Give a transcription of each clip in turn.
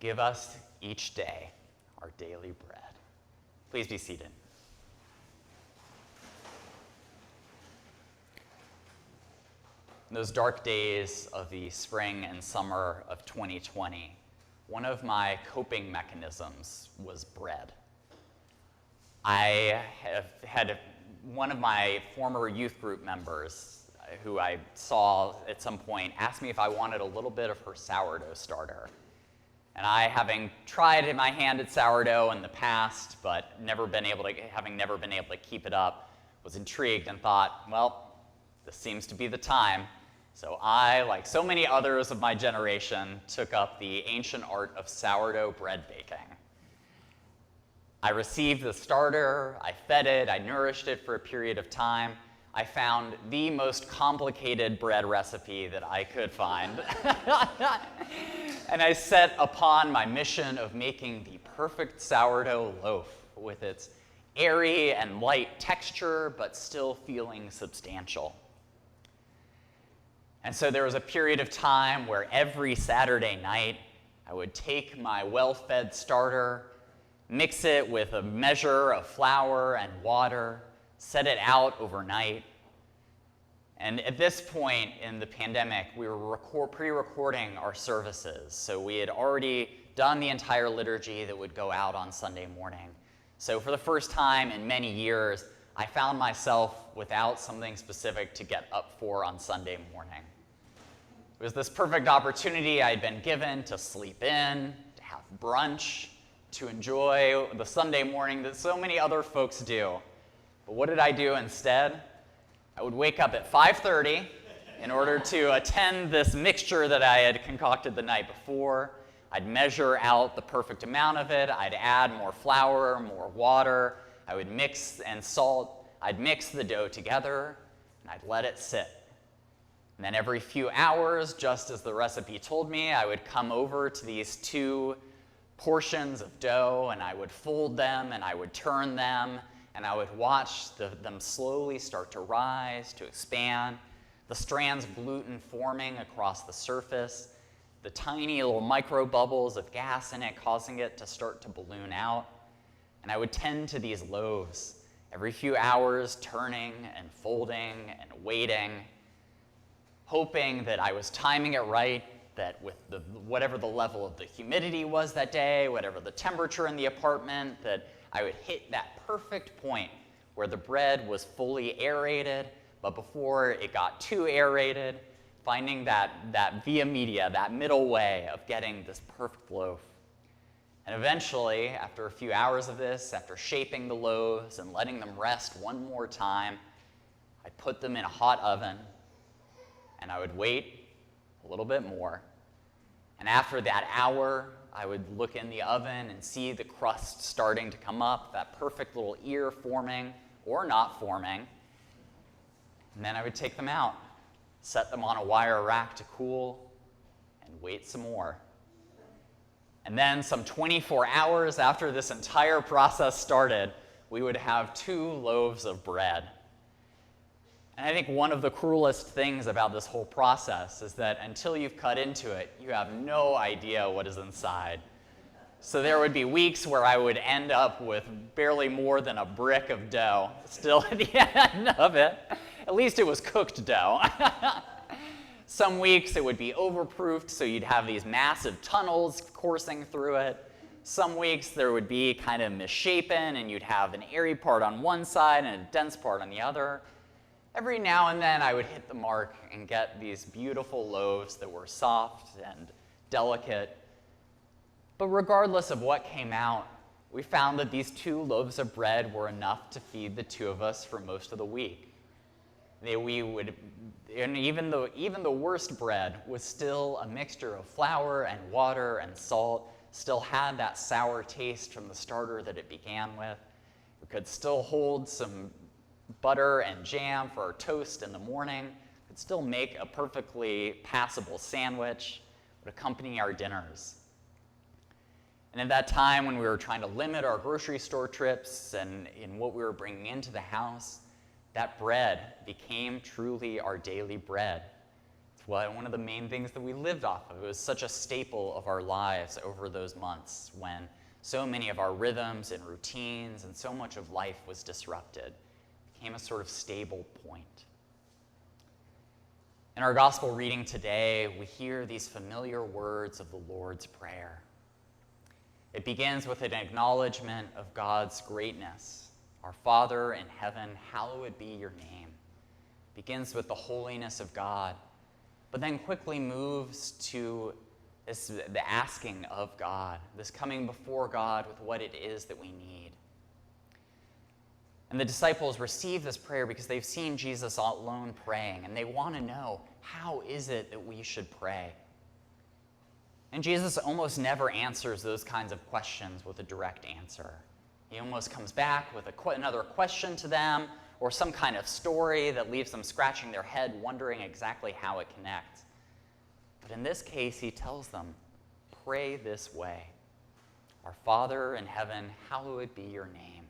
Give us each day our daily bread. Please be seated. In those dark days of the spring and summer of 2020, one of my coping mechanisms was bread. I have had one of my former youth group members who I saw at some point asked me if I wanted a little bit of her sourdough starter. And I, having tried my hand at sourdough in the past, but having never been able to keep it up, was intrigued and thought, well, this seems to be the time. So I, like so many others of my generation, took up the ancient art of sourdough bread baking. I received the starter, I fed it, I nourished it for a period of time. I found the most complicated bread recipe that I could find. And I set upon my mission of making the perfect sourdough loaf with its airy and light texture, but still feeling substantial. And so there was a period of time where every Saturday night I would take my well-fed starter, mix it with a measure of flour and water, set it out overnight. And at this point in the pandemic, we were pre-recording our services. So we had already done the entire liturgy that would go out on Sunday morning. So for the first time in many years, I found myself without something specific to get up for on Sunday morning. It was this perfect opportunity I had been given to sleep in, to have brunch, to enjoy the Sunday morning that so many other folks do. But what did I do instead? I would wake up at 5:30 in order to attend this mixture that I had concocted the night before. I'd measure out the perfect amount of it. I'd add more flour, more water. I would mix and salt. I'd mix the dough together, and I'd let it sit. And then every few hours, just as the recipe told me, I would come over to these two portions of dough, and I would fold them, and I would turn them, and I would watch them slowly start to rise, to expand, the strands of gluten forming across the surface, the tiny little micro bubbles of gas in it causing it to start to balloon out. And I would tend to these loaves every few hours, turning and folding and waiting, hoping that I was timing it right, that with whatever the level of the humidity was that day, whatever the temperature in the apartment, that I would hit that perfect point where the bread was fully aerated, but before it got too aerated, finding that via media, that middle way of getting this perfect loaf. And eventually, after a few hours of this, after shaping the loaves and letting them rest one more time, I'd put them in a hot oven, and I would wait a little bit more. And after that hour, I would look in the oven and see the crust starting to come up, that perfect little ear forming or not forming. And then I would take them out, set them on a wire rack to cool, and wait some more. And then some 24 hours after this entire process started, we would have 2 loaves of bread. And I think one of the cruelest things about this whole process is that until you've cut into it, you have no idea what is inside. So there would be weeks where I would end up with barely more than a brick of dough still at the end of it. At least it was cooked dough. Some weeks it would be overproofed, so you'd have these massive tunnels coursing through it. Some weeks there would be kind of misshapen, and you'd have an airy part on one side and a dense part on the other. Every now and then I would hit the mark and get these beautiful loaves that were soft and delicate. But regardless of what came out, we found that these 2 loaves of bread were enough to feed the 2 of us for most of the week. And even the worst bread was still a mixture of flour and water and salt, still had that sour taste from the starter that it began with. We could still hold some butter and jam for our toast in the morning, could still make a perfectly passable sandwich, would accompany our dinners. And at that time when we were trying to limit our grocery store trips and in what we were bringing into the house, that bread became truly our daily bread. It's one of the main things that we lived off of. It was such a staple of our lives over those months when so many of our rhythms and routines and so much of life was disrupted. It became a sort of stable point. In our gospel reading today, we hear these familiar words of the Lord's Prayer. It begins with an acknowledgement of God's greatness. Our Father in heaven, hallowed be your name. It begins with the holiness of God, but then quickly moves to the asking of God, this coming before God with what it is that we need. And the disciples receive this prayer because they've seen Jesus alone praying, and they want to know, how is it that we should pray? And Jesus almost never answers those kinds of questions with a direct answer. He almost comes back with another question to them, or some kind of story that leaves them scratching their head, wondering exactly how it connects. But in this case, he tells them, pray this way. Our Father in heaven, hallowed be your name.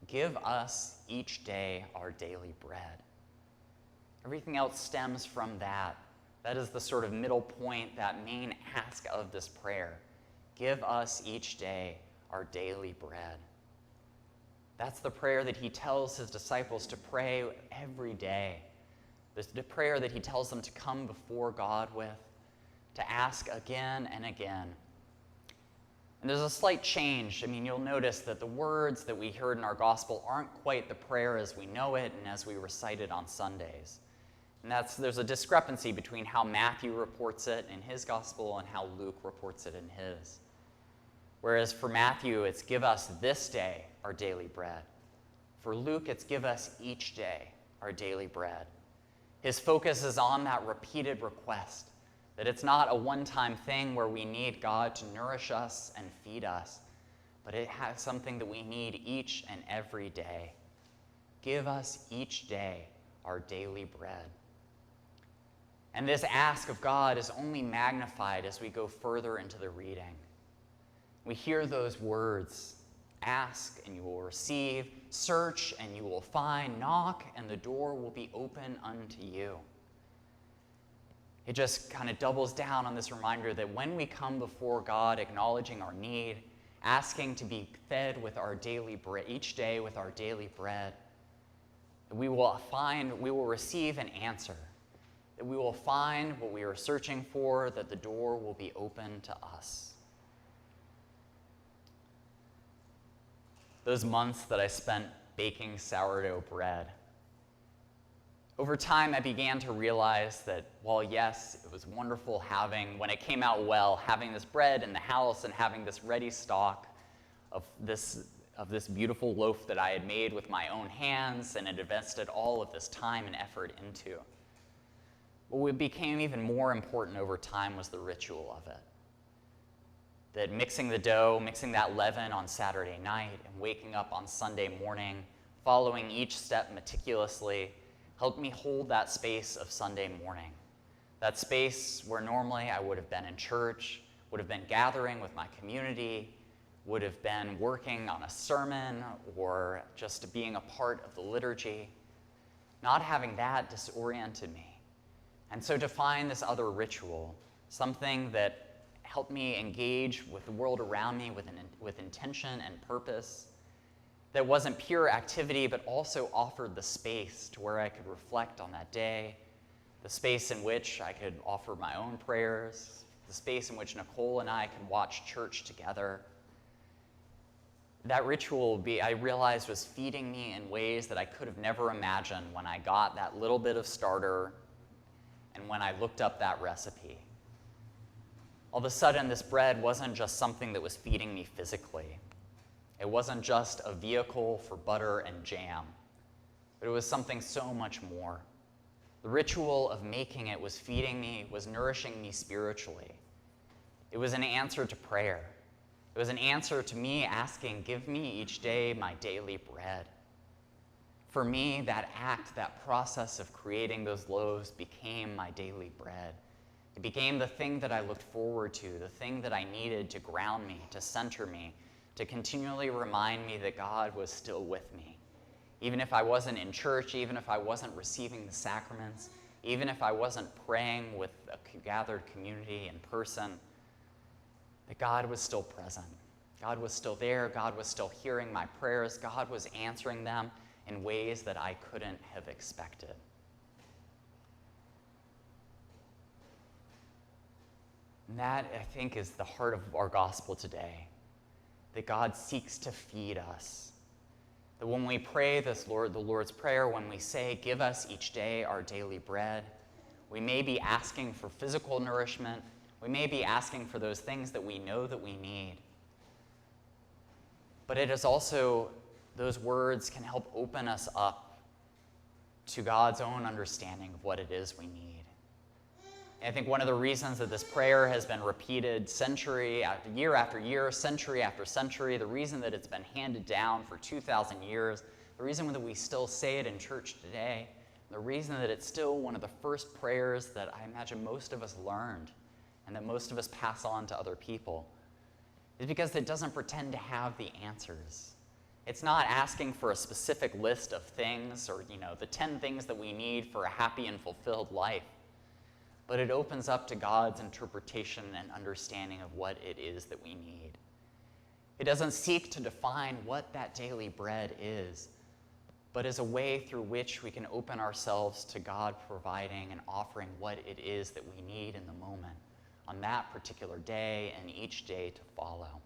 Give us each day our daily bread. Everything else stems from that. That is the sort of middle point, that main ask of this prayer. Give us each day our daily bread. That's the prayer that he tells his disciples to pray every day. The prayer that he tells them to come before God with, to ask again and again. And there's a slight change. You'll notice that the words that we heard in our gospel aren't quite the prayer as we know it and as we recite it on Sundays. And there's a discrepancy between how Matthew reports it in his gospel and how Luke reports it in his. Whereas for Matthew, it's give us this day our daily bread. For Luke, it's give us each day our daily bread. His focus is on that repeated request, that it's not a one-time thing where we need God to nourish us and feed us, but it has something that we need each and every day. Give us each day our daily bread. And this ask of God is only magnified as we go further into the reading. We hear those words, ask and you will receive, search and you will find, knock and the door will be open unto you. It just kind of doubles down on this reminder that when we come before God acknowledging our need, asking to be fed with our daily bread, each day with our daily bread, we will receive an answer, that we will find what we are searching for, that the door will be open to us. Those months that I spent baking sourdough bread, over time I began to realize that while yes, it was wonderful when it came out well, having this bread in the house and having this ready stock of this beautiful loaf that I had made with my own hands and had invested all of this time and effort into. What became even more important over time was the ritual of it. That mixing the dough, mixing that leaven on Saturday night, and waking up on Sunday morning, following each step meticulously, helped me hold that space of Sunday morning. That space where normally I would have been in church, would have been gathering with my community, would have been working on a sermon, or just being a part of the liturgy. Not having that disoriented me. And so to find this other ritual, something that helped me engage with the world around me with intention and purpose, that wasn't pure activity, but also offered the space to where I could reflect on that day, the space in which I could offer my own prayers, the space in which Nicole and I could watch church together. That ritual, I realized, was feeding me in ways that I could have never imagined when I got that little bit of starter and when I looked up that recipe. All of a sudden, this bread wasn't just something that was feeding me physically. It wasn't just a vehicle for butter and jam, but it was something so much more. The ritual of making it was feeding me, was nourishing me spiritually. It was an answer to prayer. It was an answer to me asking, give me each day my daily bread. For me, that act, that process of creating those loaves became my daily bread. It became the thing that I looked forward to, the thing that I needed to ground me, to center me, to continually remind me that God was still with me. Even if I wasn't in church, even if I wasn't receiving the sacraments, even if I wasn't praying with a gathered community in person, that God was still present. God was still there. God was still hearing my prayers. God was answering them in ways that I couldn't have expected. And that, I think, is the heart of our gospel today, that God seeks to feed us. That when we pray the Lord's Prayer, when we say, "Give us each day our daily bread," we may be asking for physical nourishment. We may be asking for those things that we know that we need. But it is also, those words can help open us up to God's own understanding of what it is we need. And I think one of the reasons that this prayer has been repeated century after year, century after century, the reason that it's been handed down for 2,000 years, the reason that we still say it in church today, the reason that it's still one of the first prayers that I imagine most of us learned and that most of us pass on to other people, is because it doesn't pretend to have the answers. It's not asking for a specific list of things or, the 10 things that we need for a happy and fulfilled life. But it opens up to God's interpretation and understanding of what it is that we need. It doesn't seek to define what that daily bread is, but as a way through which we can open ourselves to God providing and offering what it is that we need in the moment, on that particular day and each day to follow.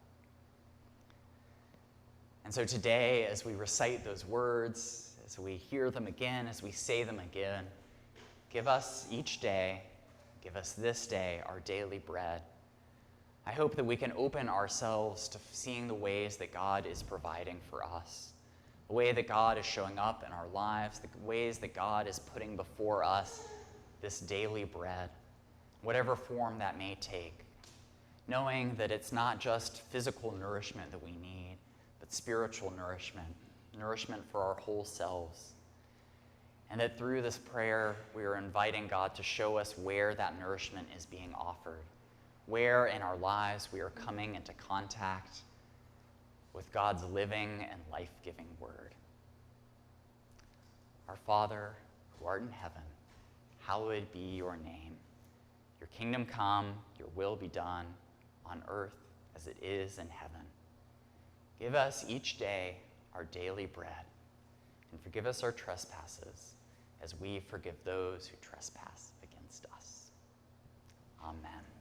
And so today, as we recite those words, as we hear them again, as we say them again, give us each day, give us this day our daily bread. I hope that we can open ourselves to seeing the ways that God is providing for us, the way that God is showing up in our lives, the ways that God is putting before us this daily bread, whatever form that may take, knowing that it's not just physical nourishment that we need, but spiritual nourishment for our whole selves. And that through this prayer, we are inviting God to show us where that nourishment is being offered, where in our lives we are coming into contact with God's living and life-giving word. Our Father, who art in heaven, hallowed be your name. Your kingdom come, your will be done, on earth as it is in heaven. Give us each day our daily bread, and forgive us our trespasses, as we forgive those who trespass against us. Amen.